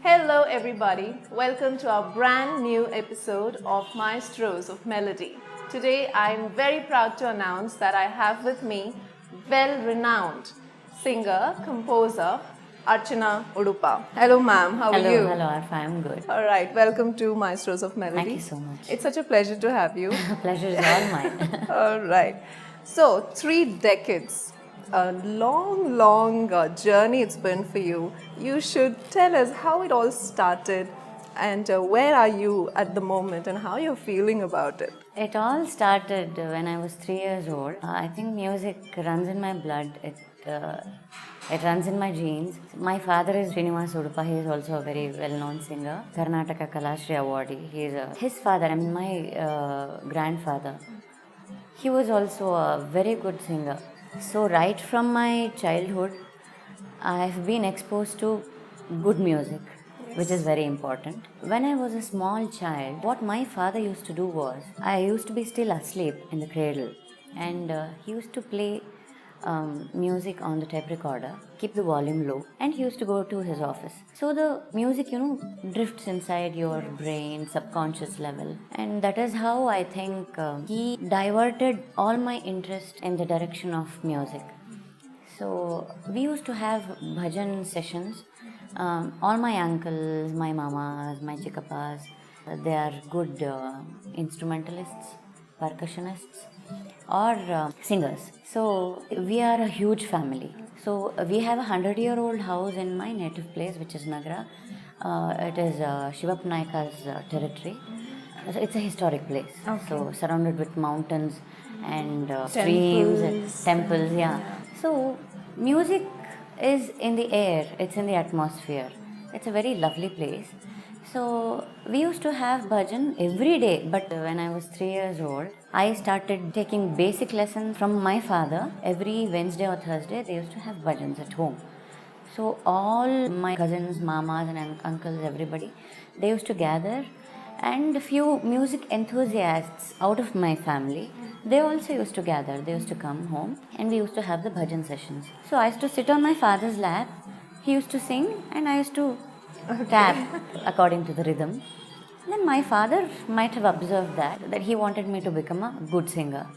Hello, everybody. Welcome to our brand new episode of Maestros of Melody. Today, I'm very proud to announce that I have with me well-renowned singer, composer, Archana Udupa. Hello, ma'am. How are you? Hello, Arfa. I'm good. All right. Welcome to Maestros of Melody. Thank you so much. It's such a pleasure to have you. Pleasure is all mine. All right. So, 3 decades. A long journey it's been for you. You should tell us how it all started and where are you at the moment and how you're feeling about it. It all started when I was 3 years old. I think music runs in my blood. It runs in my genes. My father is Srinivas Udupa. He is also a very well-known singer, Karnataka Kalashri awardee. His father, my grandfather. He was also a very good singer. So right from my childhood, I've been exposed to good music, which is very important. When I was a small child, what my father used to do was, I used to be still asleep in the cradle, and he used to play music on the tape recorder, keep the volume low, and he used to go to his office. So the music, drifts inside your brain, subconscious level, and that is how I think he diverted all my interest in the direction of music. So we used to have bhajan sessions. All my uncles, my mamas, my chikappas, they are good instrumentalists, percussionists, or singers. So we are a huge family. So we have a 100-year-old house in my native place, which is Nagara. It is Shivap Naika's territory. So it's a historic place. Okay. So surrounded with mountains and streams and temples. Yeah. So music is in the air. It's in the atmosphere. It's a very lovely place. So we used to have bhajan every day, but when I was 3 years old, I started taking basic lessons from my father. Every Wednesday or Thursday, they used to have bhajans at home. So all my cousins, mamas and uncles, everybody, they used to gather, and a few music enthusiasts out of my family, they also used to gather. They used to come home and we used to have the bhajan sessions. So I used to sit on my father's lap, he used to sing and I used to tap according to the rhythm. Then my father might have observed that he wanted me to become a good singer.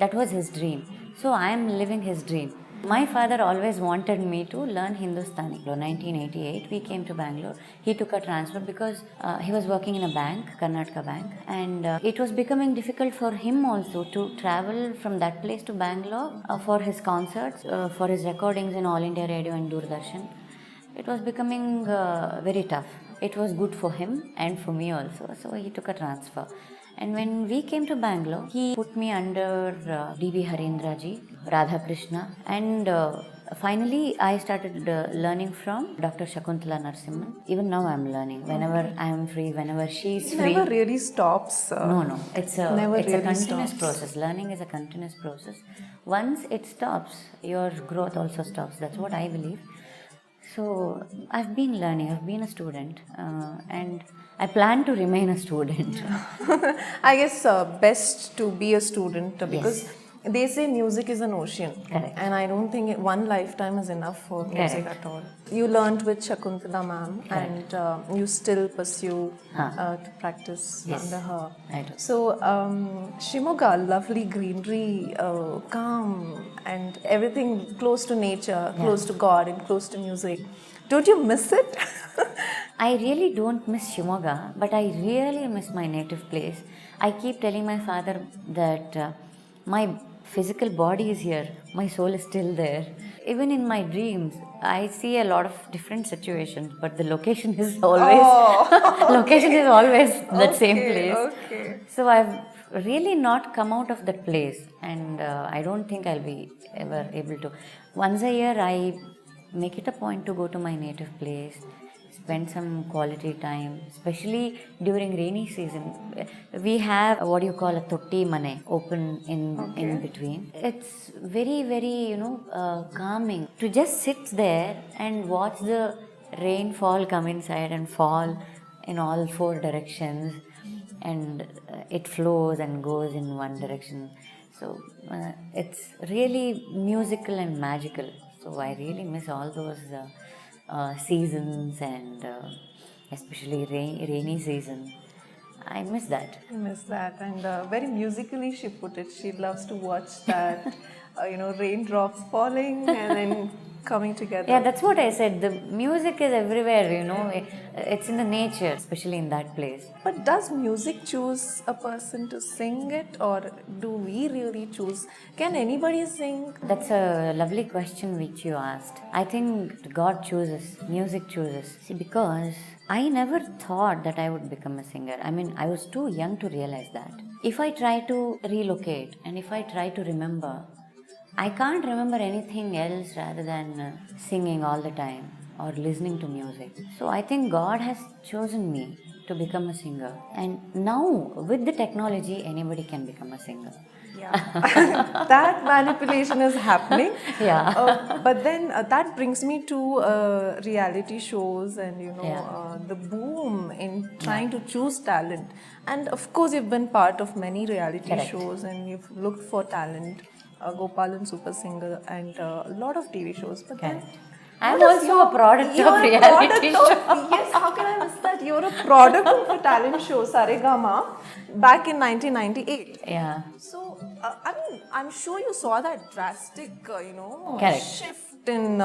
That was his dream. So I am living his dream. My father always wanted me to learn Hindustani. In 1988, we came to Bangalore. He took a transfer because he was working in a bank, Karnataka bank, and it was becoming difficult for him also to travel from that place to Bangalore for his concerts, for his recordings in All India Radio and Doordarshan. It was becoming very tough. It was good for him and for me also, so he took a transfer. And when we came to Bangalore, he put me under D.B. Harindraji, Radha Krishna, and finally I started learning from Dr. Shakuntala Narasimhan. Even now I am learning. Whenever I am free, whenever she is free. Never really stops. No. It's a continuous stops. process. Learning is a continuous process. Once it stops, your growth also stops. That's what I believe. So I've been learning, I've been a student, and I plan to remain a student. I guess best to be a student because they say music is an ocean. Correct. And I don't think one lifetime is enough for music Correct. at all. You learned with Shakuntala ma'am and you still pursue to practice under her. I do. So Shimoga, lovely greenery, calm and everything close to nature, close to God and close to music. Don't you miss it? I really don't miss Shimoga, but I really miss my native place. I keep telling my father that my physical body is here, my soul is still there. Even in my dreams, I see a lot of different situations, but the location is always that same place. Okay. So I've really not come out of that place, and I don't think I'll be ever able to. Once a year, I make it a point to go to my native place, spend some quality time, especially during rainy season. We have what you call a totti mane open in between. It's very calming to just sit there and watch the rainfall come inside and fall in all four directions, and it flows and goes in one direction. So it's really musical and magical. So I really miss all those seasons and especially rainy season. I miss that. I miss that, and very musically she put it. She loves to watch that, raindrops falling and then coming together. Yeah, that's what I said. The music is everywhere, it's in the nature, especially in that place. But does music choose a person to sing it, or do we really choose? Can anybody sing? That's a lovely question which you asked. I think God chooses, music chooses. See, because I never thought that I would become a singer. I mean, I was too young to realize that. If I try to relocate and if I try to remember, I can't remember anything else rather than singing all the time or listening to music. So I think God has chosen me to become a singer. And now, with the technology, anybody can become a singer. Yeah, that manipulation is happening. Yeah. But then that brings me to reality shows and the boom in trying to choose talent. And of course, you've been part of many reality Correct. shows and you've looked for talent, Gopal and Super Singer, and a lot of TV shows. But then I'm also a product of reality show. Yes, how can I miss that? You're a product of a talent show, Sarikama, back in 1998. Yeah. So, I'm sure you saw that drastic, Correct. shift in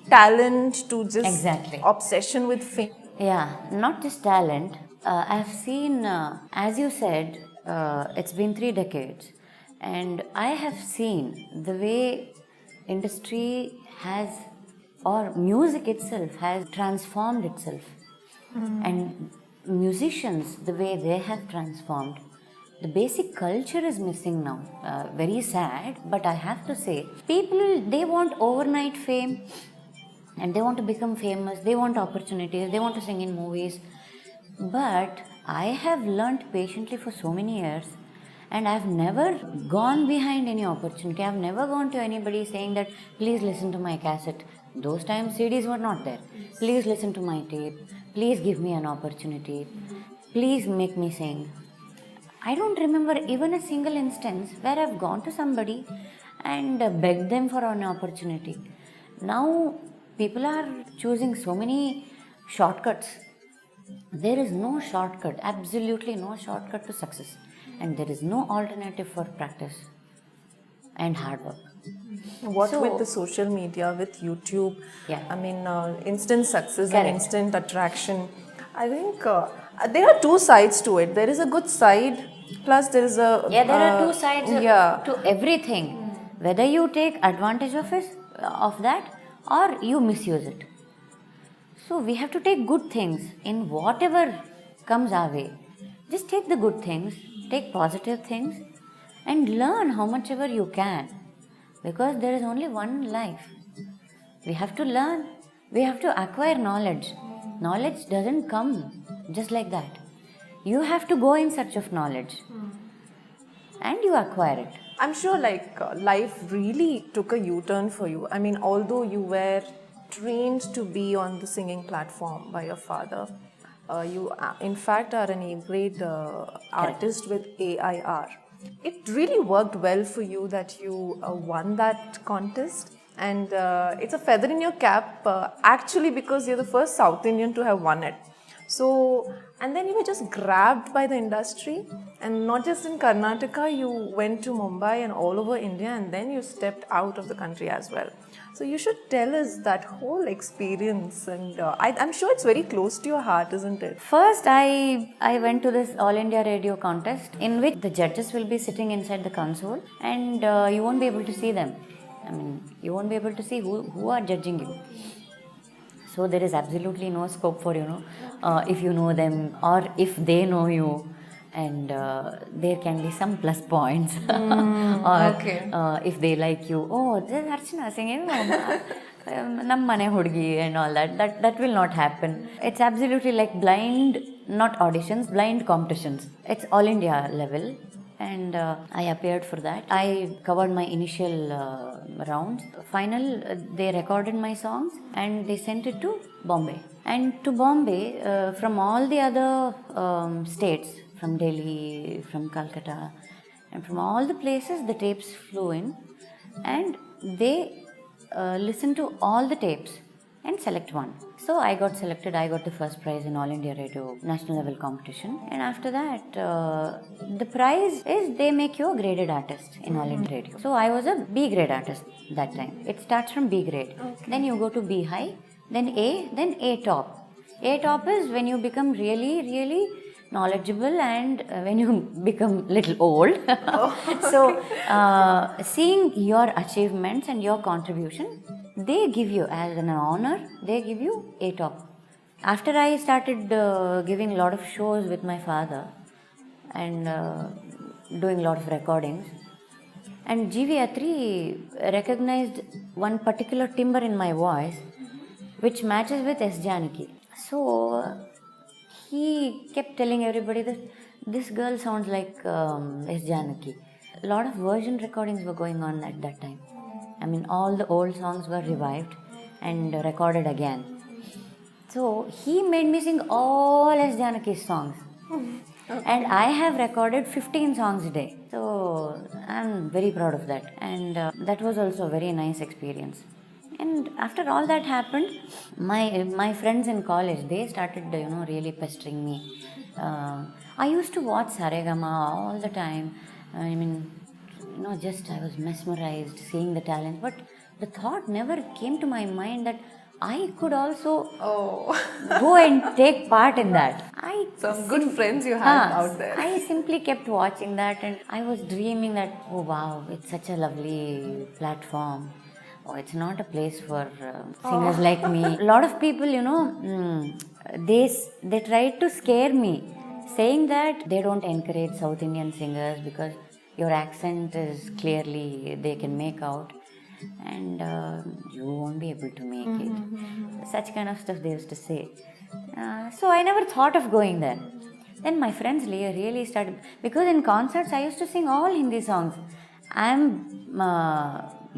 talent to just Exactly. obsession with fame. Yeah, not just talent. I've seen, as you said, it's been 3 decades, and I have seen the way industry has, or music itself has transformed itself, and musicians, the way they have transformed. The basic culture is missing now. Very sad, but I have to say, people, they want overnight fame and they want to become famous, they want opportunities, they want to sing in movies. But I have learnt patiently for so many years, and I've never gone behind any opportunity. I've never gone to anybody saying that, please listen to my cassette. Those times CDs were not there. Please listen to my tape. Please give me an opportunity. Please make me sing. I don't remember even a single instance where I've gone to somebody and begged them for an opportunity. Now, people are choosing so many shortcuts. There is no shortcut, absolutely no shortcut to success, and there is no alternative for practice and hard work. What So- with the social media, with YouTube, Yeah. I mean, instant success Correct. and instant attraction. I think there are two sides to it. There is a good side, plus there is a Yeah, there are two sides yeah. to everything. Whether you take advantage of that or you misuse it. So we have to take good things in whatever comes our way. Just take the good things, take positive things, and learn how much ever you can. Because there is only one life. We have to learn, we have to acquire knowledge. Knowledge doesn't come just like that. You have to go in search of knowledge and you acquire it. I'm sure life really took a U-turn for you. I mean, although you were trained to be on the singing platform by your father, you in fact are an A-grade artist with AIR. It really worked well for you that you won that contest, and it's a feather in your cap actually because you're the first South Indian to have won it. So, and then you were just grabbed by the industry, and not just in Karnataka, you went to Mumbai and all over India, and then you stepped out of the country as well. So, you should tell us that whole experience, and I'm sure it's very close to your heart, isn't it? First, I went to this All India Radio contest in which the judges will be sitting inside the console and you won't be able to see them. I mean, you won't be able to see who are judging you. So there is absolutely no scope for if you know them or if they know you, and there can be some plus points or okay. If they like you, oh, this is Archana singing, nam mane hudgi and all that will not happen. It's absolutely like blind, not auditions, blind competitions. It's all India level. And I appeared for that. I covered my initial rounds. Final, they recorded my songs and they sent it to Bombay. And to Bombay, from all the other states, from Delhi, from Calcutta, and from all the places, the tapes flew in, and they listened to all the tapes and select one. So I got selected. I got the first prize in All India Radio national level competition. And after that, the prize is they make you a graded artist in All India Radio. So I was a B grade artist that time. It starts from B grade. Okay. Then you go to B high, then A top. A top is when you become really, really knowledgeable and when you become little old. So seeing your achievements and your contribution, they give you as an honor, they give you A top. After I started giving a lot of shows with my father and doing a lot of recordings, and GV Atri recognized one particular timbre in my voice which matches with S. Janaki. So he kept telling everybody that this girl sounds like S. Janaki. A lot of version recordings were going on at that time. I mean, all the old songs were revived and recorded again. So he made me sing all S. Janaki's songs. And I have recorded 15 songs a day. So I'm very proud of that. And that was also a very nice experience. And after all that happened, my friends in college, they started, really pestering me. I used to watch Sarikama all the time. I mean, just I was mesmerized seeing the talent. But the thought never came to my mind that I could also go and take part in that. Some good friends you have out there. I simply kept watching that and I was dreaming that, oh wow, it's such a lovely platform. Oh, it's not a place for singers like me. A lot of people, they tried to scare me, saying that they don't encourage South Indian singers because your accent is clearly, they can make out, and you won't be able to make it. Such kind of stuff they used to say. So I never thought of going there. Then my friends really started, because in concerts I used to sing all Hindi songs. I'm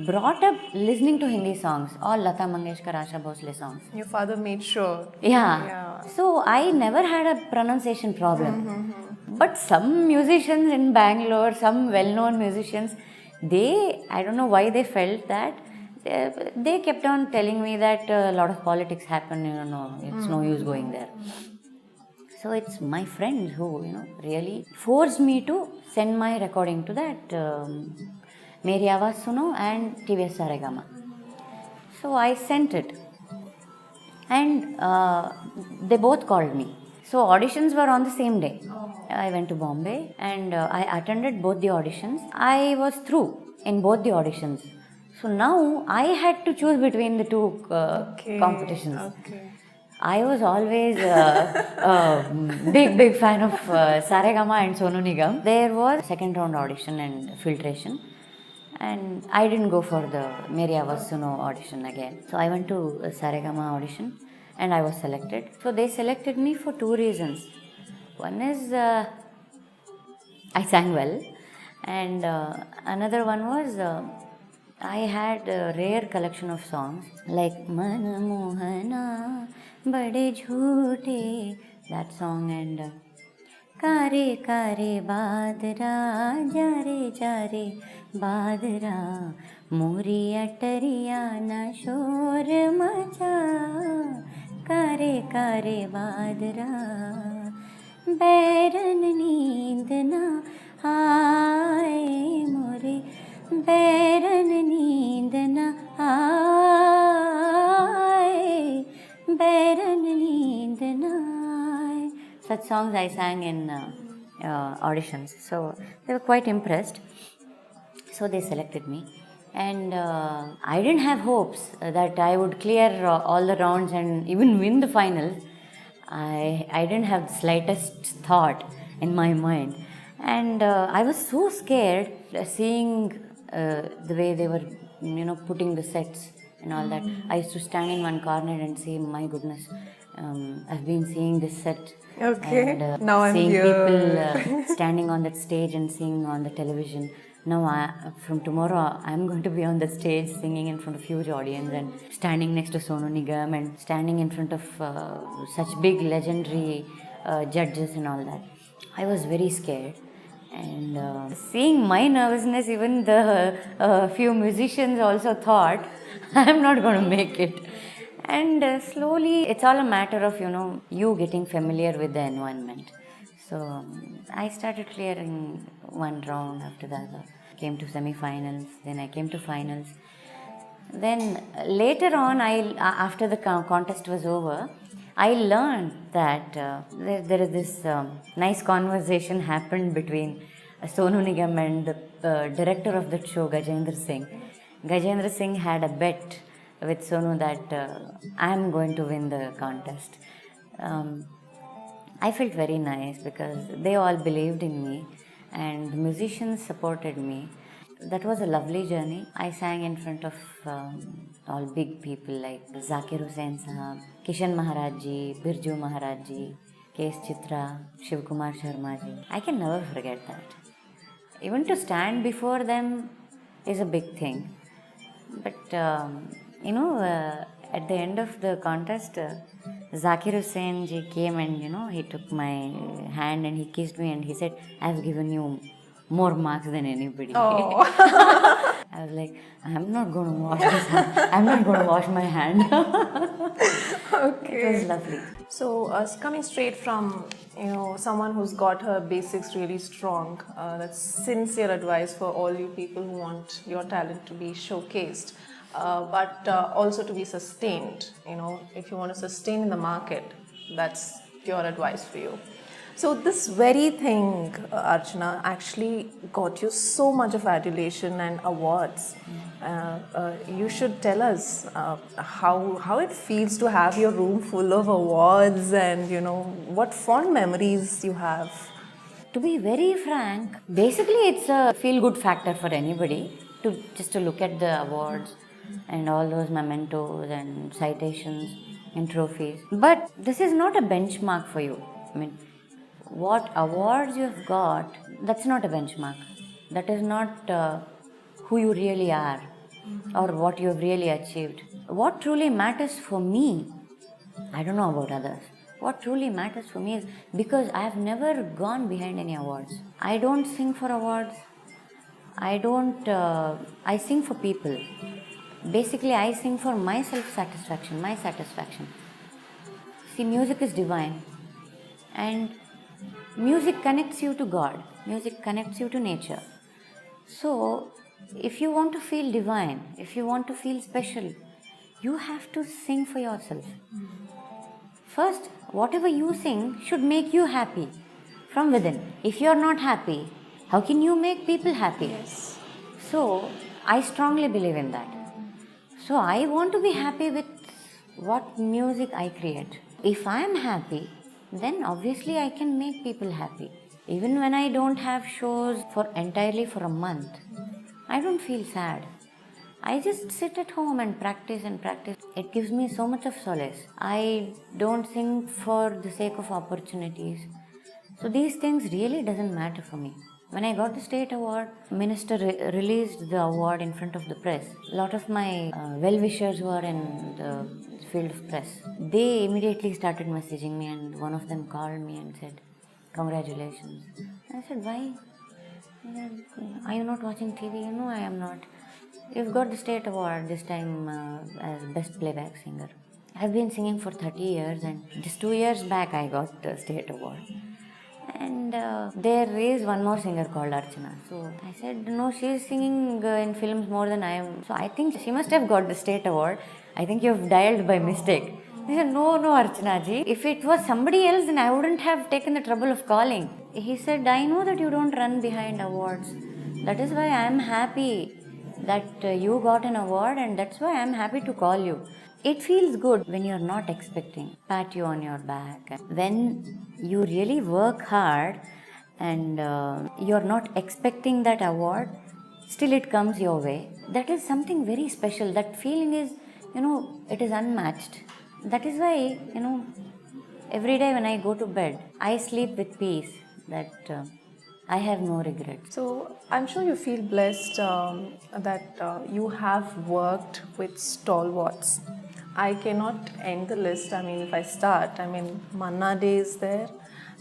brought up listening to Hindi songs, all Lata Mangeshkar, Asha Bhosle songs. Your father made sure. Yeah. So I never had a pronunciation problem. But some musicians in Bangalore, some well-known musicians, I don't know why they felt that, they kept on telling me that a lot of politics happen, it's no use going there. So it's my friends who, really forced me to send my recording to that Meri Awaaz Suno and TVS Sarikama. So I sent it. And they both called me. So auditions were on the same day. I went to Bombay and I attended both the auditions. I was through in both the auditions. So now I had to choose between the two competitions. Okay. I was always a big fan of Saregama and Sonu Nigam. There was second round audition and filtration. And I didn't go for the Meri Awaaz Suno audition again. So I went to Saregama audition and I was selected. So they selected me for two reasons. One is I sang well, and another one was I had a rare collection of songs like Mana Mohana Bade Jhoote, that song, and Kare Kare Badra Jare Jare Badra Mori Atariya Na Shor Macha Kare Kare Badra Bairan Neend Na Aaye More Bairan Neend Na Aaye Bairan Neend Na Aaye. Such songs I sang in auditions. So they were quite impressed. So they selected me. And I didn't have hopes that I would clear all the rounds and even win the finals. I didn't have the slightest thought in my mind. And I was so scared seeing the way they were, putting the sets and all that. I used to stand in one corner and say, my goodness, I've been seeing this set. Okay. And now I'm seeing here. people standing on that stage and seeing on the television. Now, from tomorrow, I'm going to be on the stage singing in front of huge audience and standing next to Sonu Nigam and standing in front of such big legendary judges and all that. I was very scared. And seeing my nervousness, even the few musicians also thought, I'm not going to make it. And slowly it's all a matter of you getting familiar with the environment. So I started clearing one round after the other, came to semi-finals, then I came to finals. Then later on, after the contest was over, I learned that there is this nice conversation happened between Sonu Nigam and the director of that show, Gajendra Singh. Gajendra Singh had a bet with Sonu that I am going to win the contest. I felt very nice because they all believed in me and the musicians supported me. That was a lovely journey. I sang in front of all big people like Zakir Hussain Sahab, Kishan Maharaj ji, Birju Maharaj ji, K.S. Chitra, Shiv Kumar Sharma ji. I can never forget that. Even to stand before them is a big thing. But at the end of the contest, Zakir Hussain ji came and he took my hand and he kissed me and he said, "I've given you more marks than anybody." Oh. I was like, I'm not going to wash this hand. I'm not going to wash my hand. Okay. It was lovely. So, coming straight from someone who's got her basics really strong, that's sincere advice for all you people who want your talent to be showcased, but also to be sustained. If you want to sustain in the market, that's pure advice for you. So this very thing, Archana, actually got you so much of adulation and awards. You should tell us how it feels to have your room full of awards and what fond memories you have. To be very frank, basically it's a feel-good factor for anybody to look at the awards and all those mementos and citations and trophies. But this is not a benchmark for you. I mean, what awards you have got, that's not a benchmark. That is not who you really are or what you have really achieved. What truly matters for me, I don't know about others, what truly matters for me is because I have never gone behind any awards. I don't sing for awards. I sing for people. Basically, I sing for my self-satisfaction, my satisfaction. See, music is divine. And music connects you to God. Music connects you to nature. So, if you want to feel divine, if you want to feel special, you have to sing for yourself. First, whatever you sing should make you happy from within. If you are not happy, how can you make people happy? Yes. So, I strongly believe in that. So, I want to be happy with what music I create. If I am happy, then obviously I can make people happy. Even when I don't have shows entirely for a month, I don't feel sad. I just sit at home and practice and practice. It gives me so much of solace. I don't sing for the sake of opportunities. So these things really doesn't matter for me. When I got the state award, Minister released the award in front of the press. A lot of my well-wishers who are in the field of press, they immediately started messaging me, and one of them called me and said, "Congratulations." I said, "Why? Are you not watching TV?" "No, I am not." "You've got the state award this time as best playback singer." I've been singing for 30 years and just 2 years back I got the state award. And there is one more singer called Archana. So I said, "No, she is singing in films more than I am. So I think she must have got the state award. I think you have dialed by mistake." He said, "No, Archana ji. If it was somebody else, then I wouldn't have taken the trouble of calling." He said, "I know that you don't run behind awards. That is why I am happy that you got an award, and that's why I am happy to call you." It feels good when you're not expecting, pat you on your back. When you really work hard and you're not expecting that award, still it comes your way. That is something very special. That feeling is, it is unmatched. That is why, every day when I go to bed, I sleep with peace that I have no regrets. So I'm sure you feel blessed that you have worked with stalwarts. I cannot end the list. I mean, if I start, Manna Day is there.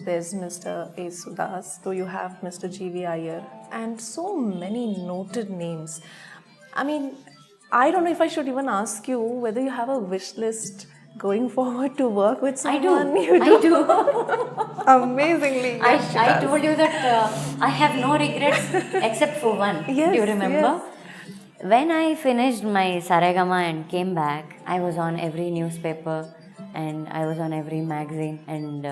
There's Mr. A. Sudas. So you have Mr. G.V. Iyer and so many noted names. I mean, I don't know if I should even ask you whether you have a wish list going forward to work with I do. someone. You I do. Amazingly. Yes, she I does. told you that I have no regrets except for one. Yes, Do you remember? yes. When I finished my sarikama and came back, I was on every newspaper and I was on every magazine, and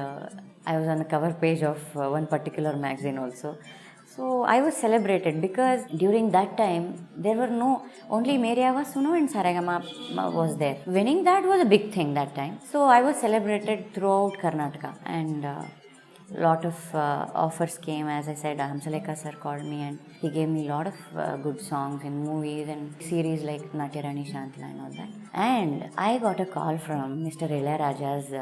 I was on the cover page of one particular magazine also. So I was celebrated because during that time there were no, only Meria was Suno and Saragama was there. Winning that was a big thing that time. So I was celebrated throughout Karnataka, and lot of offers came. As I said, Hamsalekha sir called me and he gave me a lot of good songs in movies and series like Natyarani Shantala and all that. And I got a call from Mr. Ilayaraja's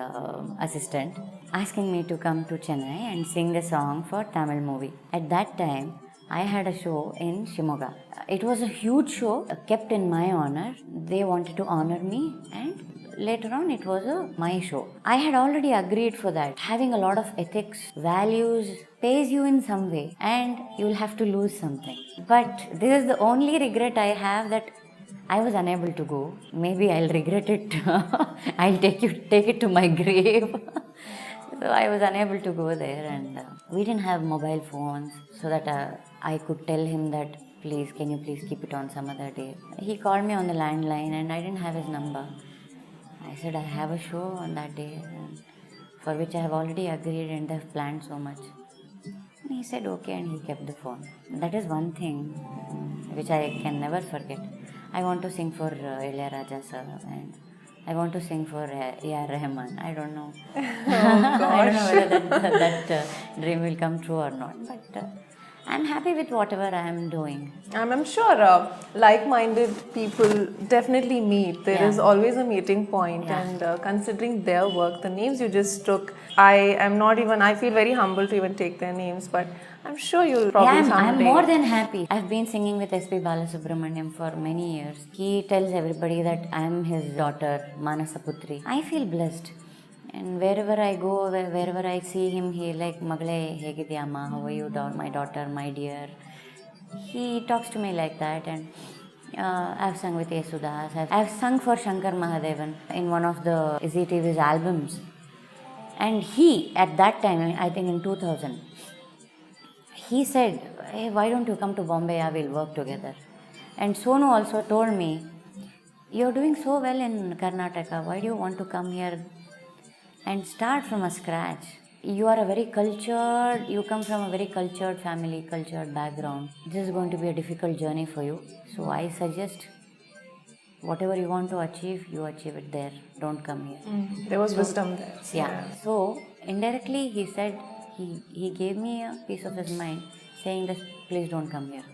assistant asking me to come to Chennai and sing a song for Tamil movie. At that time, I had a show in Shimoga. It was a huge show kept in my honor. They wanted to honor me, and later on it was my show. I had already agreed for that. Having a lot of ethics, values pays you in some way, and you will have to lose something. But this is the only regret I have, that I was unable to go. Maybe I'll regret it. I'll take it to my grave. So I was unable to go there, and we didn't have mobile phones, so that I could tell him that please, can you please keep it on some other day. He called me on the landline and I didn't have his number. I said I have a show on that day, for which I have already agreed and I've planned so much. And he said okay, and he kept the phone. That is one thing which I can never forget. I want to sing for Ilayaraja sir, and I want to sing for A.R. Rahman. I don't know. Oh I don't know gosh. whether that dream will come true or not. But I'm happy with whatever I am doing. I'm sure like-minded people definitely meet. There Yeah. is always a meeting point, Yeah. and considering their work, the names you just took, I feel very humble to even take their names, but I'm sure you'll probably I'm someday. more than happy. I've been singing with S.P. Balasubramaniam for many years. He tells everybody that I'm his daughter, Manasa Putri. I feel blessed. And wherever I go, wherever I see him, he like, Magle, hegidiyama, how are you, my daughter, my dear. He talks to me like that, and I've sung with Yesudas. I've sung for Shankar Mahadevan in one of the Zee TV's albums. And he, at that time, I think in 2000, he said, hey, why don't you come to Bombay? I will work together. And Sonu also told me, you're doing so well in Karnataka. Why do you want to come here and start from a scratch? You are a very cultured, you come from a very cultured family, cultured background. This is going to be a difficult journey for you. So I suggest whatever you want to achieve, you achieve it there. Don't come here. There was wisdom there. Yeah. So indirectly he said, he gave me a piece of his mind saying that please don't come here.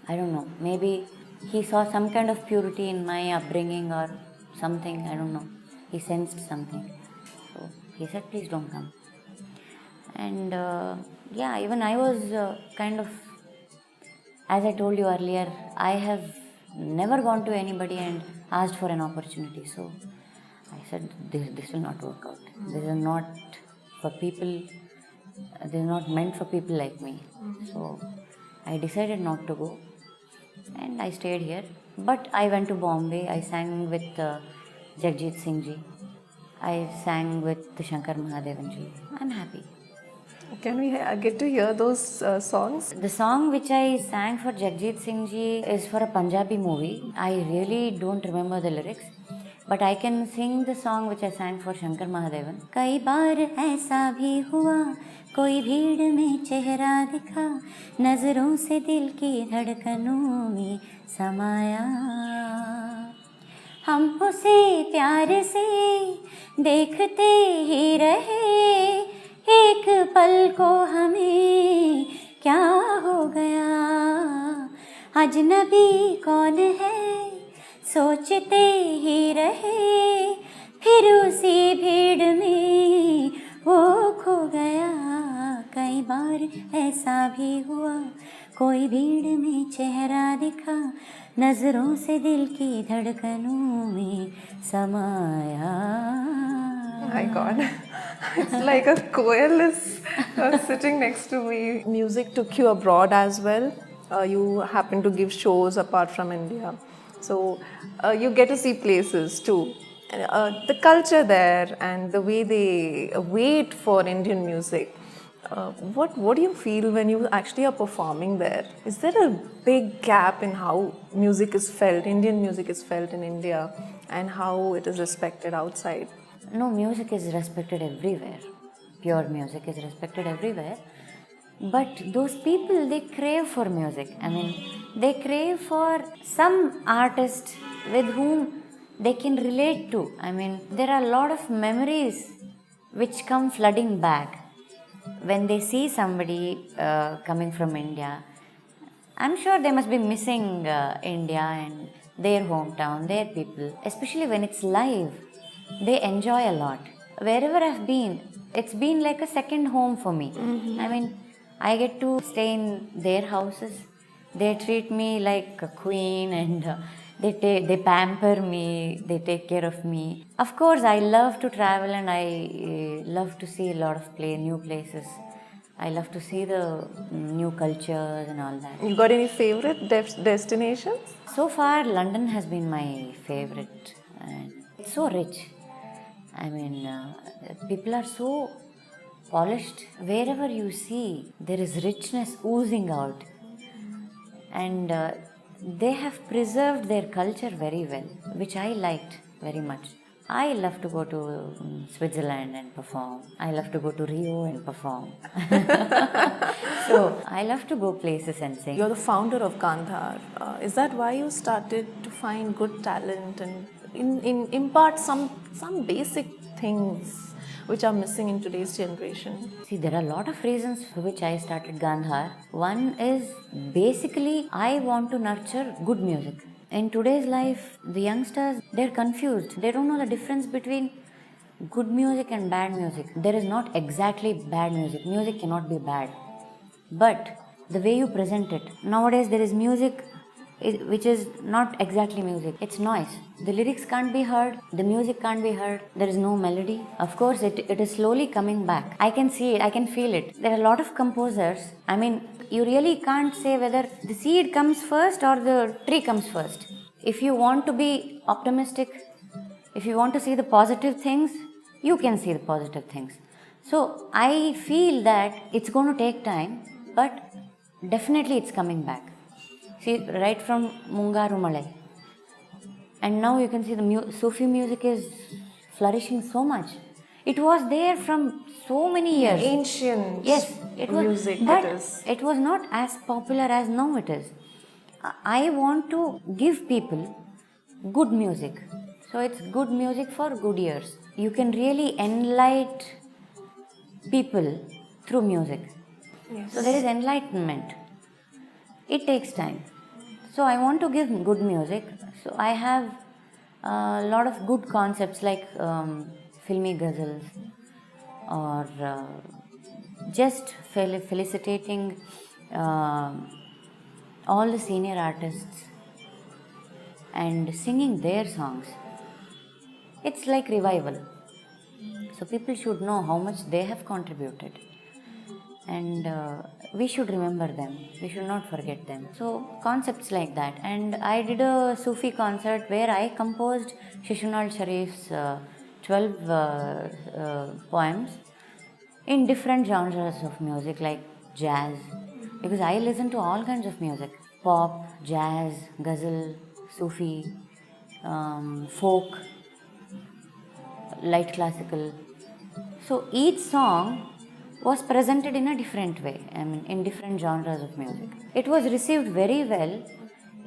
I don't know. Maybe he saw some kind of purity in my upbringing or something. I don't know. He sensed something. So he said please don't come. And yeah, even I was kind of, as I told you earlier, I have never gone to anybody and asked for an opportunity. So I said this will not work out. This is not for people, this is not meant for people like me. So I decided not to go, and I stayed here. But I went to Bombay. I sang with Jagjit Singh ji. I sang with Shankar Mahadevan ji. I'm happy. Can we get to hear those songs? The song which I sang for Jagjit Singh ji is for a Punjabi movie. I really don't remember the lyrics, but I can sing the song which I sang for Shankar Mahadevan. कई बार ऐसा भी हुआ, कोई भीड़ में चेहरा दिखा, नजरों से दिल की धड़कनों में समाया. हम उसे प्यार से देखते ही रहे, एक पल को हमें क्या हो गया. अजनबी कौन है सोचते ही रहे, फिर उसी भीड़ में वो खो गया. कई बार ऐसा भी हुआ, कोई भीड़ में चेहरा दिखा, नजरों से दिल की धड़कनों में समाया. My God, it's like a koel is sitting next to me. Music took you abroad as well. You happen to give shows apart from India. So you get to see places too. The culture there and the way they wait for Indian music. What do you feel when you actually are performing there? Is there a big gap in how music is felt, Indian music is felt in India, and how it is respected outside? No, music is respected everywhere. Pure music is respected everywhere. But those people, they crave for music. I mean, they crave for some artist with whom they can relate to. I mean, there are a lot of memories which come flooding back when they see somebody coming from India. I'm sure they must be missing India and their hometown, their people, especially when it's live. They enjoy a lot. Wherever I've been, it's been like a second home for me. I mean, I get to stay in their houses. They treat me like a queen and they pamper me, they take care of me. Of course, I love to travel and I love to see a lot of new places. I love to see the new cultures and all that. You got any favorite destinations? So far, London has been my favorite. And it's so rich. I mean, people are so polished. Wherever you see, there is richness oozing out. And they have preserved their culture very well, which I liked very much. I love to go to Switzerland and perform. I love to go to Rio and perform. So I love to go places and sing. You're the founder of Gandhar. Is that why you started to find good talent and impart some basic things which are missing in today's generation? See, there are a lot of reasons for which I started Gandhar. One is basically I want to nurture good music. In today's life, the youngsters, they're confused. They don't know the difference between good music and bad music. There is not exactly bad music. Music cannot be bad. But the way you present it. Nowadays, there is music which is not exactly music. It's noise. The lyrics can't be heard. The music can't be heard. There is no melody. Of course, it is slowly coming back. I can see it. I can feel it. There are a lot of composers. I mean, you really can't say whether the seed comes first or the tree comes first. If you want to be optimistic, if you want to see the positive things, you can see the positive things. So I feel that it's going to take time, but definitely it's coming back. See, right from Mungaru Malai. And now you can see the Sufi music is flourishing so much. It was there from so many years. Ancient Music, but it was not as popular as now it is. I want to give people good music. So it's good music for good ears. You can really enlighten people through music. Yes. So there is enlightenment. It takes time. So I want to give good music. So I have a lot of good concepts like filmy ghazals or just felicitating all the senior artists and singing their songs. It's like revival. So people should know how much they have contributed. And we should remember them. We should not forget them. So concepts like that. And I did a Sufi concert where I composed Shishunal Sharif's 12 poems in different genres of music like jazz. Because I listen to all kinds of music. Pop, jazz, ghazal, Sufi, folk, light classical. So each song was presented in a different way, I mean in different genres of music. It was received very well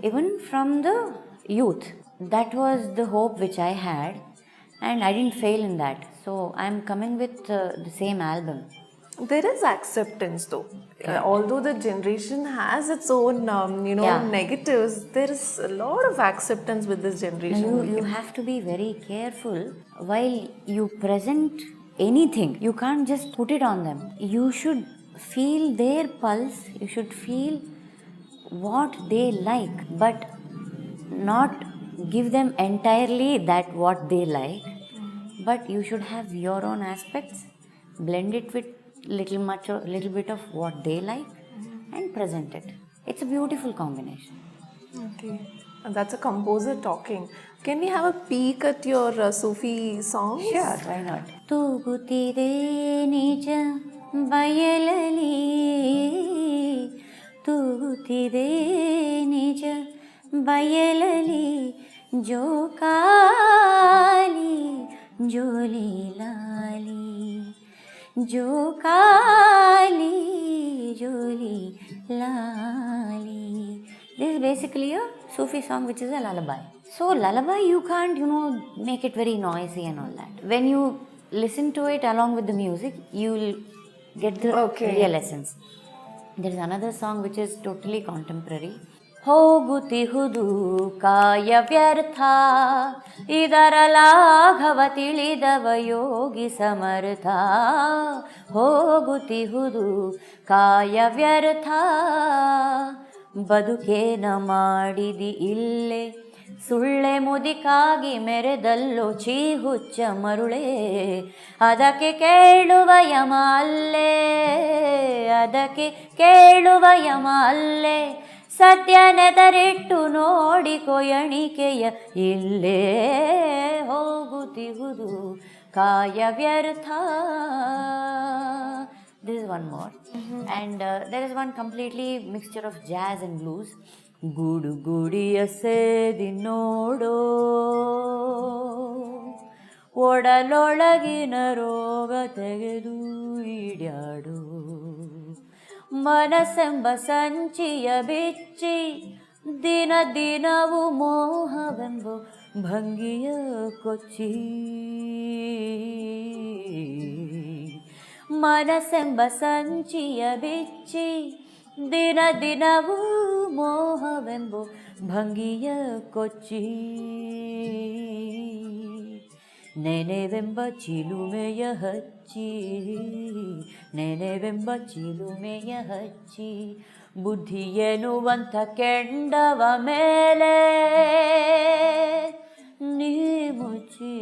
even from the youth. That was the hope which I had and I didn't fail in that. So I'm coming with the same album. There is acceptance though. Although the generation has its own, negatives, there is a lot of acceptance with this generation. You have to be very careful while you present anything. You can't just put it on them. You should feel their pulse. You should feel what they like, but not give them entirely that what they like. But you should have your own aspects, blend it with little bit of what they like, and present it. It's a beautiful combination. Okay. And that's a composer talking. Can we have a peek at your Sufi songs? Sure, why not? ತೂಗುತ್ತಿದೆ ನಿಜ ಬಯಲಲಿ ತೂಗುತ್ತಿದೆ ನಿಜ ಬಯಲಲಿ ಜೋಕಾಲಿ ಜೋಲಿ ಲಾಲಿ ಜೋಕಾಲಿ ಜೋಲಿ ಲಾಲಿ. This is basically a Sufi song which is a lullaby. So lullaby you can't, make it very noisy and all that. When you listen to it along with the music, you'll get the real essence. There is another song which is totally contemporary. ಹೋಗುತ್ತಿಹುದು ಕಾಯ ವ್ಯರ್ಥ ಇದರ ಲಾಘವ ತಿಳಿದವ ಯೋಗಿ ಸಮರ್ಥ. ಹೋಗುತ್ತಿಹುದು ಕಾಯ ವ್ಯರ್ಥ ಬದುಕೇನ ಮಾಡಿದಿ ಇಲ್ಲೇ ಸುಳ್ಳೆ ಮುದಿಕಾಗಿ ಮೆರೆದಲ್ಲೋ ಚೀಹುಚ್ಚ ಮರುಳೇ. ಅದಕ್ಕೆ ಕೇಳುವ ಯಮ ಅಲ್ಲೇ ಅದಕ್ಕೆ ಕೇಳುವ ಯಮ ಅಲ್ಲೇ ಸತ್ಯನೆದರಿಟ್ಟು ನೋಡಿಕೊ ಎಣಿಕೆಯ ಇಲ್ಲೇ. ಹೋಗುತ್ತಿಹುದು ಕಾಯ ವ್ಯರ್ಥ. This is one more. And there is one completely mixture of jazz and blues. ಗೂಡು ಗೂಡಿಯ ಸೇದಿ ನೋಡೋ ಒಡಲೊಳಗಿನ ರೋಗ ತೆಗೆದು ಈಡ್ಯಾಡು. ಮನಸ್ಸೆಂಬ ಸಂಚಿಯ ಬಿಚ್ಚಿ ದಿನ ದಿನವೂ ಮೋಹವೆಂಬ ಭಂಗಿಯ ಕೊಚ್ಚಿ. ಮನಸ್ಸೆಂಬ ಸಂಚಿಯ ಬಿಚ್ಚಿ ದಿನ ದಿನವೂ ಮೋಹವೆಂಬ ಭಂಗಿಯ ಕೊಚ್ಚಿ. ನೆನೆವೆಂಬ ಚಿಲುಮೆಯ ಹಚ್ಚಿ ನೆನೆವೆಂಬ ಚಿಲುಮೆಯ ಹಚ್ಚಿ ಬುದ್ಧಿ ಎನ್ನುವಂಥ ಕೆಂಡವ ಮೇಲೆ ನೀ ಮುಚ್ಚಿ.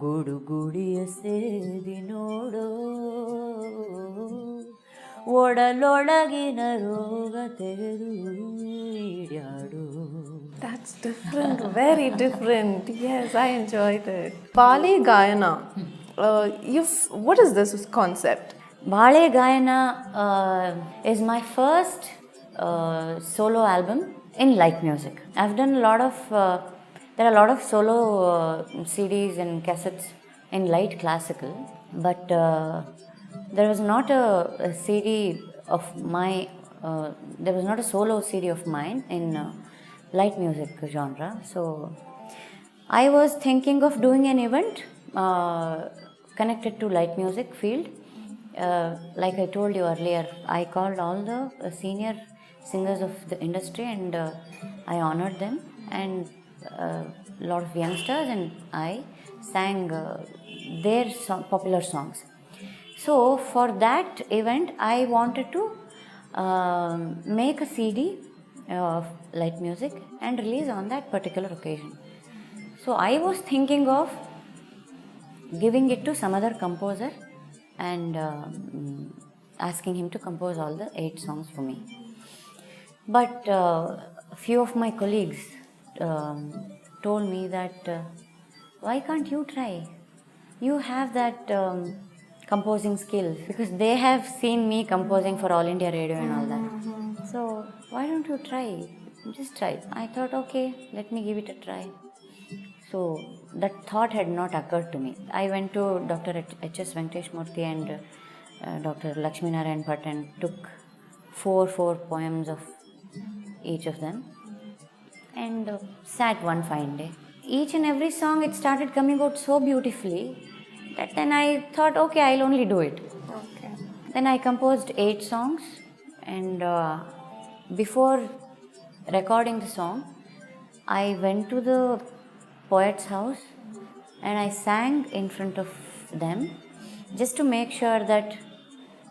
ಗೂಡು ಗೂಡಿಯ ಸೇದಿ ನೋಡೋ ಒಡಲೊಳಗಿನ ರೋಗ ತೆಗೆದು ಈಡ್ಯಾಡು. That's different, very different. Yes, I enjoyed it. Ballet Gayana. What is this concept? Ballet Gayana is my first solo album in light music. I've done a lot of, there are a lot of solo CDs and cassettes in light classical, but there was not a CD of my, there was not a solo CD of mine in light music genre. So I was thinking of doing an event connected to light music field. Like I told you earlier, I called all the senior singers of the industry and I honored them, and a lot of youngsters, and I sang their popular songs. So for that event I wanted to make a CD of light music and release on that particular occasion. So I was thinking of giving it to some other composer and asking him to compose all the 8 songs for me. But a few of my colleagues told me that why can't you try? You have that composing skills, because they have seen me composing for All India Radio and all that. So why don't you try? Just try. I thought, okay, let me give it a try. So that thought had not occurred to me. I went to Dr. H.S. Venkatesh Murthy and Dr. Lakshmi Narayan Bhatt and took four poems of each of them and sat one fine day. Each and every song, it started coming out so beautifully that then I thought, okay, I'll only do it. Okay. Then I composed 8 songs, and before recording the song, I went to the poet's house and I sang in front of them just to make sure that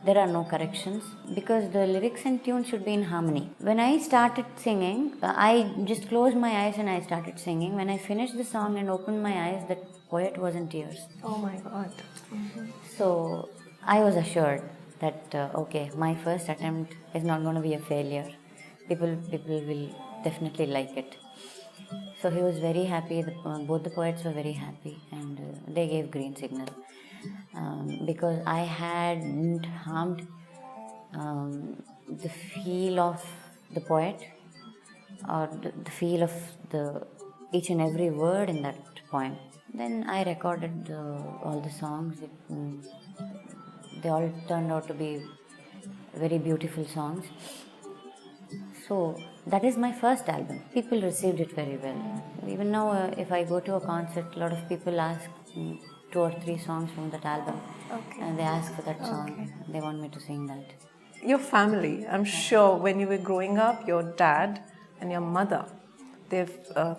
there are no corrections, because the lyrics and tune should be in harmony. When I started singing, I just closed my eyes and I started singing. When I finished the song and opened my eyes, the poet was in tears. Oh my God. So I was assured that okay, my first attempt is not going to be a failure. People will definitely like it. So he was very happy. Both the poets were very happy, and they gave green signal because I hadn't harmed the feel of the poet or the feel of the each and every word in that poem. Then I recorded all the songs. They all turned out to be very beautiful songs. So that is my first album. People received it very well. Even now, if I go to a concert, a lot of people ask 2 or 3 songs from that album, and they ask for that song. They want me to sing that. Your family, I'm sure when you were growing up, your dad and your mother, they've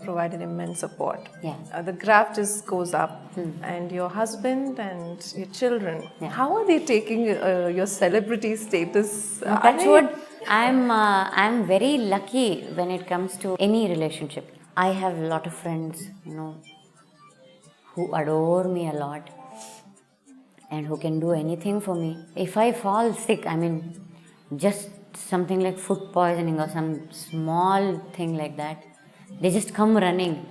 provided immense support. Yeah. The graph just goes up, and your husband and your children, how are they taking your celebrity status? Touch wood, I'm very lucky when it comes to any relationship. I have a lot of friends, who adore me a lot and who can do anything for me. If I fall sick, just something like food poisoning or some small thing like that, they just come running.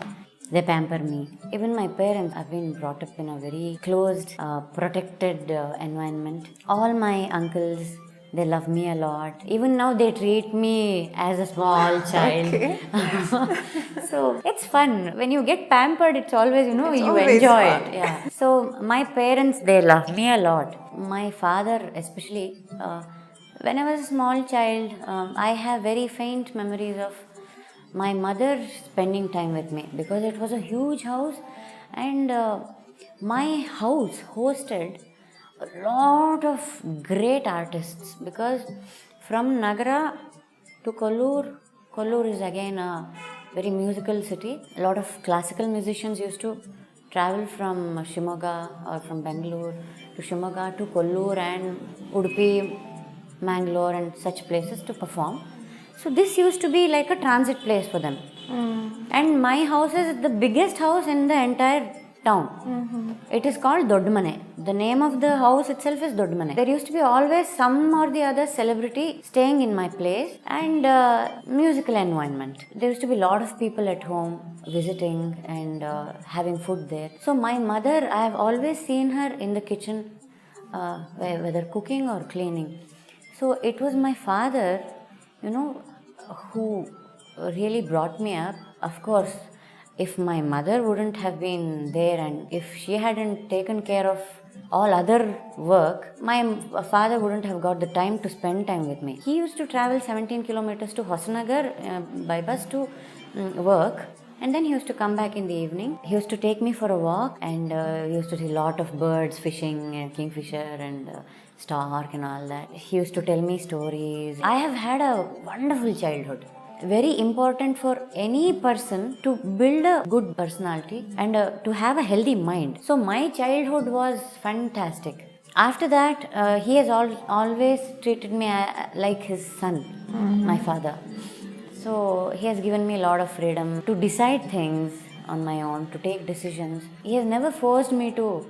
They pamper me. Even my parents, I've been brought up in a very closed, protected environment. All my uncles, they love me a lot. Even now they treat me as a small child. So it's fun. When you get pampered, it's always, you enjoy fun. it. Yeah. So my parents, they love me a lot. My father especially, when I was a small child, I have very faint memories of my mother spending time with me because it was a huge house, and my house hosted a lot of great artists because from Nagara to Kollur is again a very musical city. A lot of classical musicians used to travel from Shimoga or from Bangalore to Shimoga to Kollur and Udupi, Mangalore and such places to perform. So this used to be like a transit place for them. And my house is the biggest house in the entire town. It is called Doddmane. The name of the house itself is Doddmane. There used to be always some or the other celebrity staying in my place, and musical environment. There used to be a lot of people at home visiting and having food there. So my mother, I have always seen her in the kitchen, whether cooking or cleaning. So it was my father, who really brought me up. Of course, if my mother wouldn't have been there and if she hadn't taken care of all other work, my father wouldn't have got the time to spend time with me. He used to travel 17 kilometers to Hosanagar by bus to work, and then he used to come back in the evening. He used to take me for a walk, and he used to see a lot of birds, fishing, kingfisher and stork and all that. He used to tell me stories. I have had a wonderful childhood. Very important for any person to build a good personality and to have a healthy mind. So my childhood was fantastic. After that, he has always treated me like his son, my father. So he has given me a lot of freedom to decide things on my own, to take decisions. He has never forced me to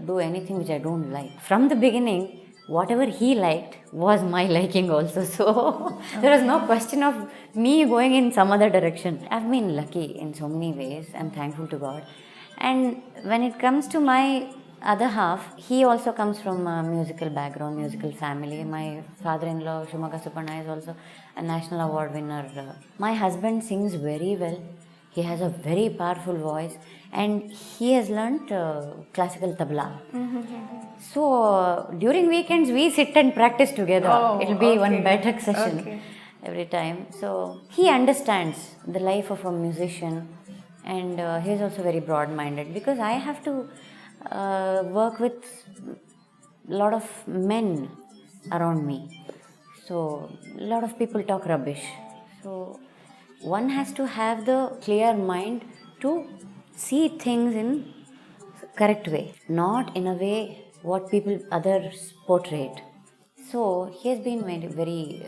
do anything which I don't like. From the beginning, whatever he liked was my liking also. So there was no question of me going in some other direction. I've been lucky in so many ways. I'm thankful to God. And when it comes to my other half, he also comes from a musical background, musical family. My father-in-law, Shumaga Supana, is also a national award winner. My husband sings very well. He has a very powerful voice, and he has learnt classical tabla. So during weekends we sit and practice together. It'll be one Baitak session every time. So he understands the life of a musician, and he is also very broad-minded because I have to work with a lot of men around me. So a lot of people talk rubbish. So one has to have the clear mind to see things in correct way, not in a way what others portray it. So he has been very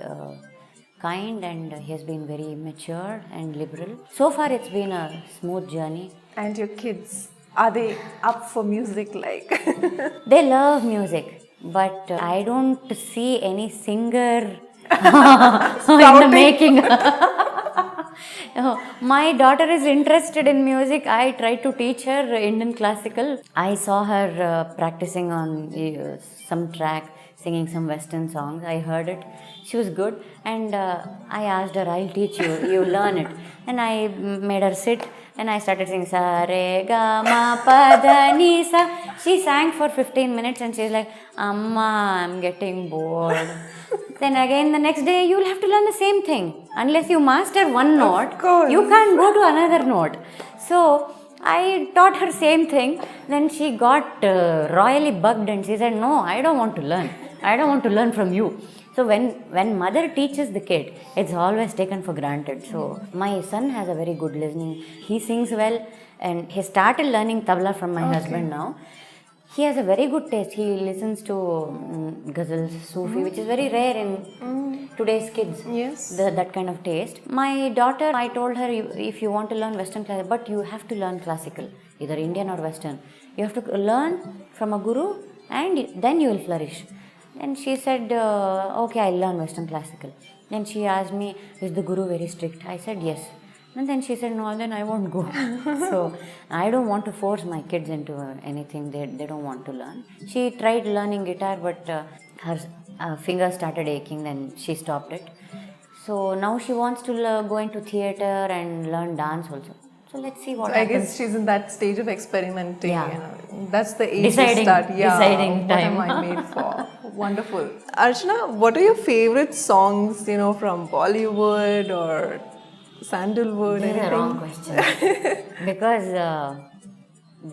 kind, and he has been very mature and liberal. So far it's been a smooth journey. And your kids, are they up for music like? They love music, but I don't see any singer in the making. My daughter is interested in music. I tried to teach her Indian classical. I saw her practicing on some track, singing some Western songs. I heard it. She was good, and I asked her, "I'll teach you. You learn it." And I made her sit, and I started singing sa re ga ma pa da ni sa. She sang for 15 minutes, and she's like, "Amma, I'm getting bored." Then again the next day you'll have to learn the same thing. Unless you master one note, you can't go to another note. So I taught her same thing. Then she got royally bugged and she said, "No, I don't want to learn. I don't want to learn from you." So when mother teaches the kid, it's always taken for granted. So my son has a very good listening. He sings well, and he started learning tabla from my husband now. He has a very good taste. He listens to ghazals, Sufi, which is very rare in today's kids. Yes. That kind of taste. My daughter, I told her, if you want to learn Western classical, but you have to learn classical, either Indian or Western. You have to learn from a guru, and then you will flourish. And she said, okay, I'll learn Western classical. Then she asked me, is the guru very strict? I said, yes. And then she said, no, then I won't go. So I don't want to force my kids into anything they don't want to learn. She tried learning guitar, but her fingers started aching, then she stopped it. So now she wants to go into theatre and learn dance also. So let's see what happens. I guess she's in that stage of experimenting. Yeah. You know. That's the age Deciding- to start. Yeah. deciding time. What am I made for? Wonderful. Archana, what are your favorite songs, from Bollywood or sandalwood? This is anything? a wrong question. Because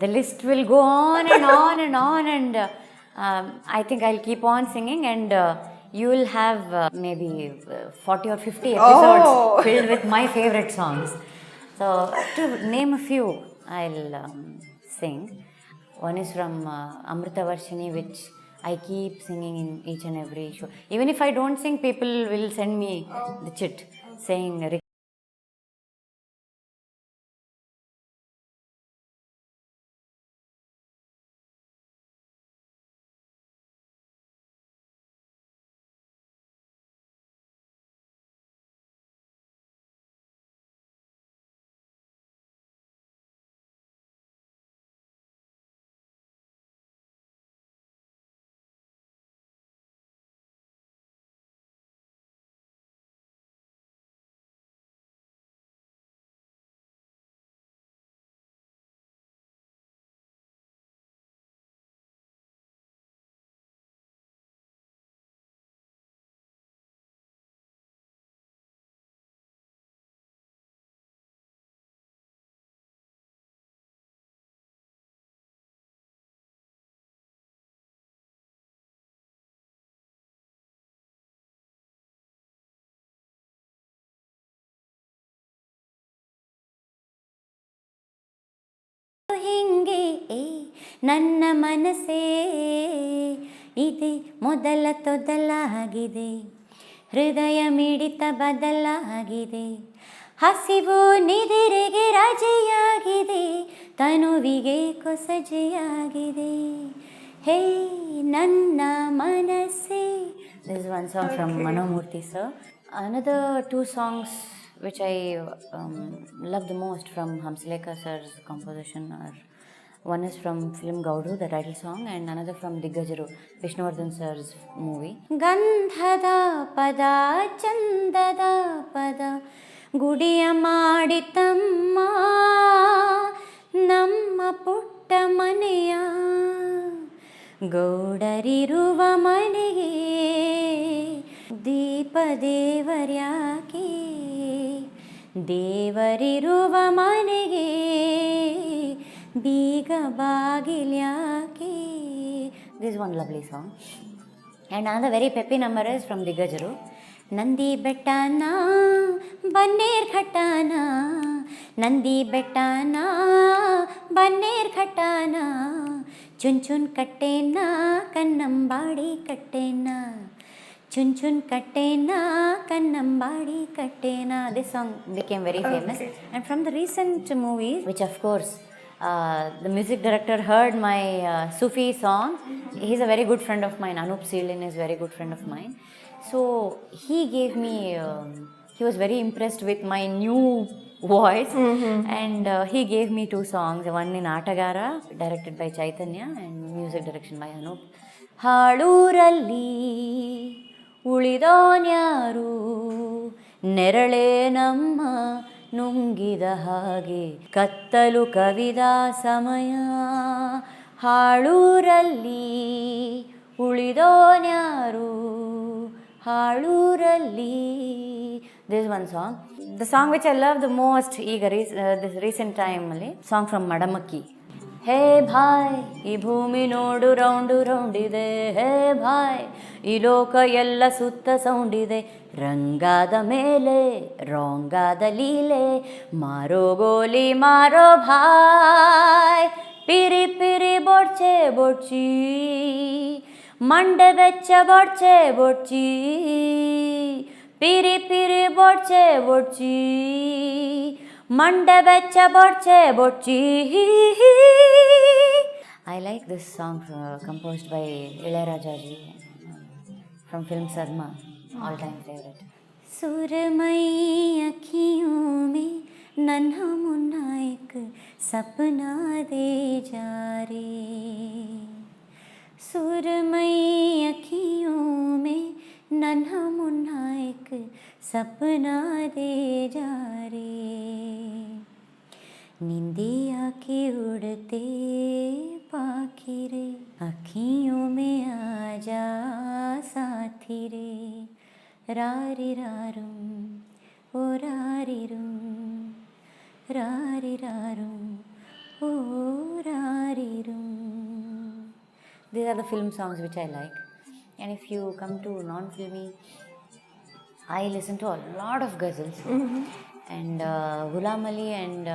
the list will go on and on and on, and I think I'll keep on singing, and you will have maybe 40 or 50 episodes filled with my favorite songs. So to name a few, I'll sing. One is from Amrita Varshini, which I keep singing in each and every show. Even if I don't sing, people will send me the chit saying, ಹಿಂಗೆ ನನ್ನ ಮನಸ್ಸೇ ಇದೆ ಮೊದಲ ತೊದಲಾಗಿದೆ, ಹೃದಯ ಮಿಡಿತ ಬದಲಾಗಿದೆ, ಹಸಿವು ನಿದಿರೆಗೆ ರಜೆಯಾಗಿದೆ, ತನುವಿಗೆ ಕೊಸಜೆಯಾಗಿದೆ, ಹೇ ನನ್ನ ಮನಸ್ಸೇ. This is one song from Manomurthy sir. Another two songs which I love the most from Hamsalekha sir's composition are, one is from film Gaudu, the title song, and another from Diggajaru, Vishnuvardhan sir's movie. ಗಂಧದ ಪದ ಚಂದದ ಪದ ಗುಡಿಯ ಮಾಡಿತಮ್ಮ ನಮ್ಮ ಪುಟ್ಟ ಮನೆಯ, ಗೌಡರಿರುವ ಮನೆಗೆ ದೀಪ ದೇವರ್ಯಾಕೆ, ದೇವರಿರುವ ಮನೆಗೆ ಬೀಗ ಬಾಗಿಲ್ಯಾಕೆ. This is one lovely song. And another very peppy number is from Diggajaru. Nandi ಬೆಟ್ಟನ ಬನ್ನೇರ್ ಘಟ್ಟನ, ನಂದಿ ಬೆಟ್ಟನ ಬನ್ನೇರ್ ಘಟ್ಟನ, ಚುನ್ ಚುನ್ ಕಟ್ಟೆನ ಕನ್ನಂಬಾಡಿ ಕಟ್ಟೆನ, chun chun kattena kannambadi kattena. This song became very famous. And from the recent movies, which of course the music director heard my Sufi song. He's a very good friend of mine. Anup Seelin is a very good friend of mine. So he gave me, he was very impressed with my new voice, and he gave me 2 songs, one in Atagara, directed by Chaitanya, and music direction by Anup. ಹಾಳೂರಲ್ಲಿ ಉಳಿದೋನ್ಯಾರು ನೆರಳೇ ನಮ್ಮ ನುಂಗಿದ ಹಾಗೆ ಕತ್ತಲು ಕವಿದ ಸಮಯ ಹಾಳೂರಲ್ಲಿ ಉಳಿದೋನ್ಯಾರು ಹಾಳೂರಲ್ಲಿ. This is one song. The song which I love the most ಈಗ this recent time ಅಲ್ಲಿ song from Madamakki. ಹೇ ಭಾಯ್ ಈ ಭೂಮಿ ನೋಡು ರೌಂಡು ರೌಂಡಿದೆ, ಹೇ ಭಾಯ್ ಈ ಲೋಕ ಎಲ್ಲ ಸುತ್ತ ಸೌಂಡಿದೆ, ರಂಗಾದ ಮೇಲೆ ರೋಂಗಾದ ಲೀಲೆ, ಮಾರೋ ಗೋಲಿ ಮಾರೋ ಭಾಯ್, ಪಿರಿ ಪಿರಿ ಬೊಡ್ಚೆ ಬೊಡ್ಚಿ, ಮಂಡೆ ಬೆಚ್ಚ ಬೊಡ್ಚೆ ಬೊಡ್ಚಿ, ಪಿರಿ ಪಿರಿ ಬೊಡ್ಚೆ ಬೊಡ್ಚಿ, ಮಂಡೆ ಬೆಚ್ಚ ಬೊಡ್ಚೆ ಬೊಡ್ಚಿ. I like this song composed by Ilayaraja ji from film Sadma, all time favorite. सुरमई अखियों में नन्हा मुन्ना एक सपना दे जा रे, सुरमई अखियों में नन्हा मुन्ना एक सपना दे जा रे, निंदिया के उड़ते पाखी रे, अखियों में आजा साथी रे, रारी रारुम ओ रारी रुम, रारी रारुम ओ रारी रुम. These are the film songs which I like. And if you come to non-filmy, I listen to a lot of ghazals. And Ghulam Ali and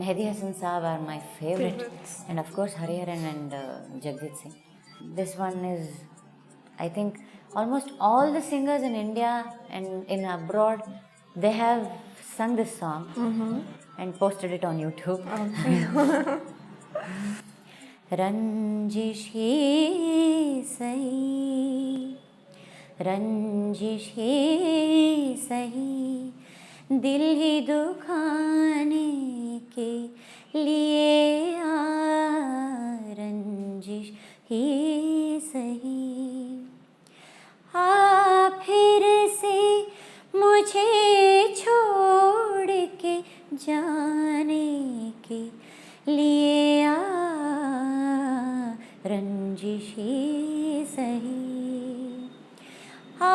Mehdi Hasan Saab are my favorites. And of course Hariharan and Jagdish Singh. This one is, I think, almost all the singers in India and in abroad, they have sung this song and posted it on YouTube. रंजिश ही सही, रंजिश ही सही, दिल ही दुखाने के लिए आ, रंजिश ही सही, आ फिर से मुझे छोड़ के जाने के लिए आ, रंजिश ही सही, आ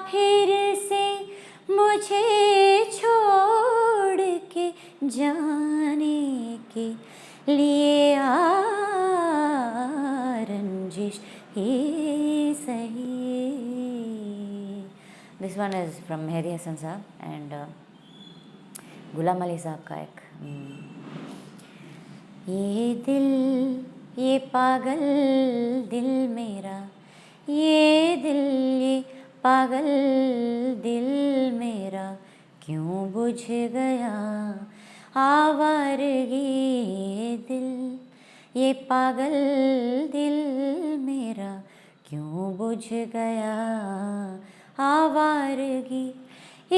फिर से मुझे छोड़ के जाने के लिए आ, रंजिश ही सही. This one is from Mehdi Hasan Saab and Ghulam Ali Saab का एक ये दिल ये पागल दिल मेरा, ये दिल ये पागल दिल मेरा क्यों बुझ गया आवारगी, ये दिल ये पागल दिल मेरा क्यों बुझ गया आवारगी.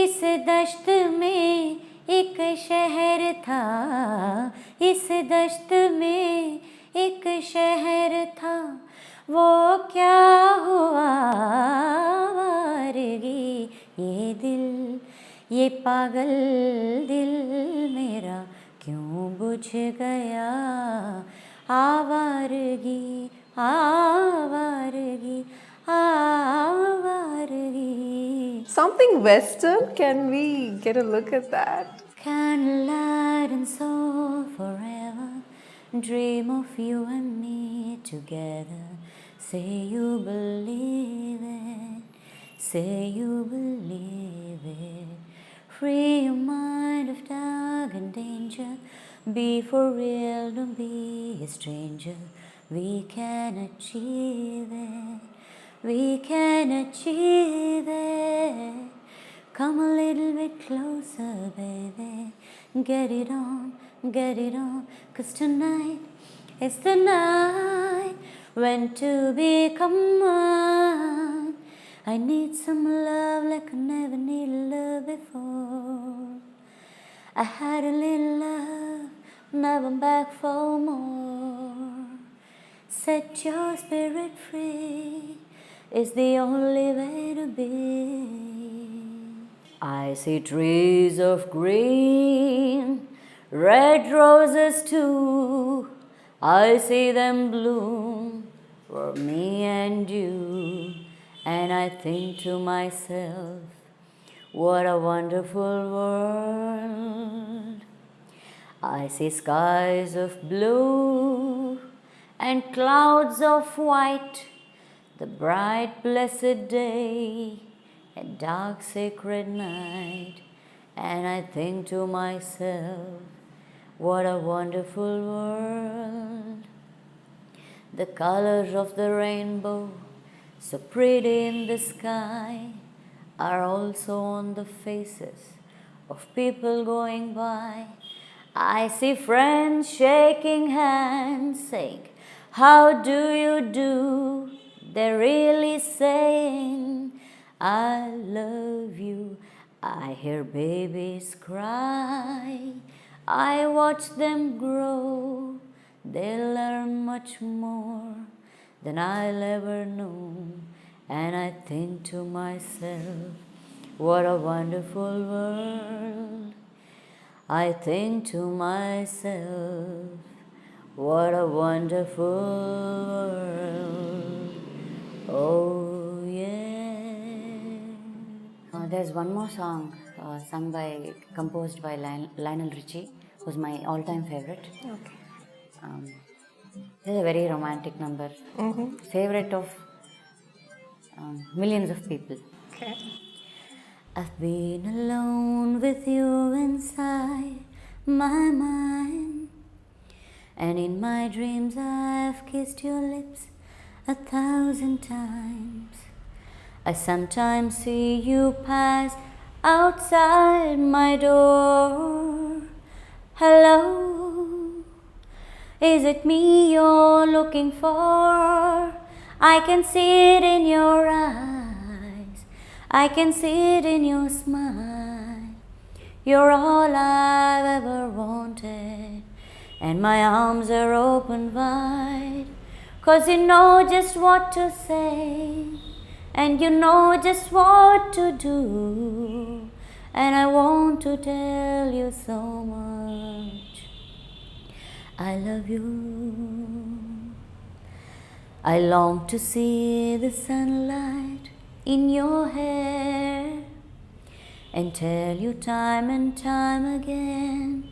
इस दश्त में एक शहर था, इस दश्त में एक शहर था, वो क्या हुआ आवारगी, ये दिल ये पागल दिल मेरा क्यों बुझ गया आवारगी, आवारगी, आवारगी. Something Western? Can we get a look at that? Candlelight and soul forever, dream of you and me together. Say you believe it, say you believe it. Free your mind of dark and danger. Be for real, don't be a stranger. We can achieve it, we can achieve it. Come a little bit closer, baby. Get it on, get it on. 'Cause tonight is the night when to become one. I need some love like I never needed love before. I had a little love, now I'm back for more. Set your spirit free is the only way to be. I see trees of green, red roses too. I see them bloom for me and you. And I think to myself, what a wonderful world. I see skies of blue and clouds of white, the bright blessed day and dark sacred night. And I think to myself, what a wonderful world. The colors of the rainbow, so pretty in the sky, are also on the faces of people going by. I see friends shaking hands, saying, how do you do? They're really saying, I love you. I hear babies cry. I watch them grow. They learn much more than I'll ever know. And I think to myself, what a wonderful world. I think to myself, what a wonderful world. Oh yeah. There's one more song composed by Lionel Richie, who's my all-time favorite. Okay. This is a very romantic number. Favorite of millions of people. Okay. I've been alone with you inside my mind, and in my dreams I've kissed your lips 1,000 times. I sometimes see you pass outside my door. Hello, is it me you're looking for? I can see it in your eyes, I can see it in your smile. You're all I've ever wanted, and my arms are open wide. 'Cause you know just what to say, and you know just what to do, and I want to tell you so much. I love you. I long to see the sunlight in your hair, and tell you time and time again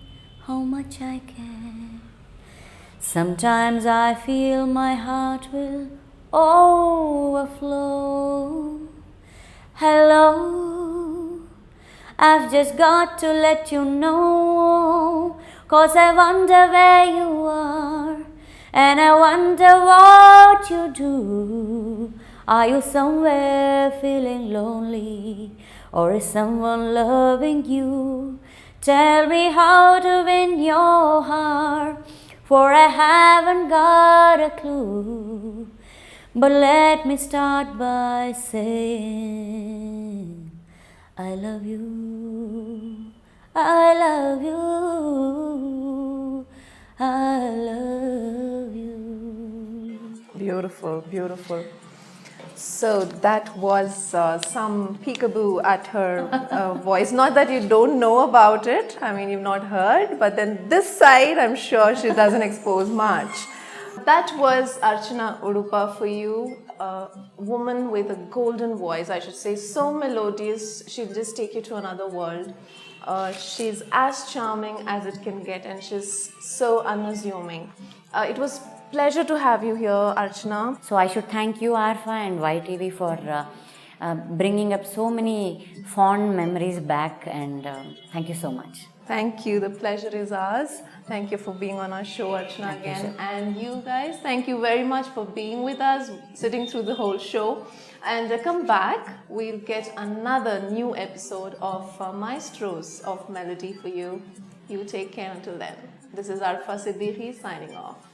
how much I care. Sometimes I feel my heart will overflow. Hello, I've just got to let you know, 'cause I wonder where you are, and I wonder what you do. Are you somewhere feeling lonely, or is someone loving you? Tell me how to win your heart, for I haven't got a clue. But let me start by saying, I love you, I love you, I love you. Beautiful, beautiful. So that was some peekaboo at her voice. Not that you don't know about it, I mean, you've not heard, but then this side, I'm sure she doesn't expose much. That was Archana Udupa for you, a woman with a golden voice, I should say, so melodious, she'll just take you to another world. She's as charming as it can get, and she's so unassuming. It was pleasure to have you here, Archana. So I should thank you, Arfa and YTV, for bringing up so many fond memories back, and thank you so much. Thank you. The pleasure is ours. Thank you for being on our show, Archana, again. And you guys, thank you very much for being with us, sitting through the whole show. And come back. We'll get another new episode of Maestros of Melody for you. You take care until then. This is Arfa Siddiqui signing off.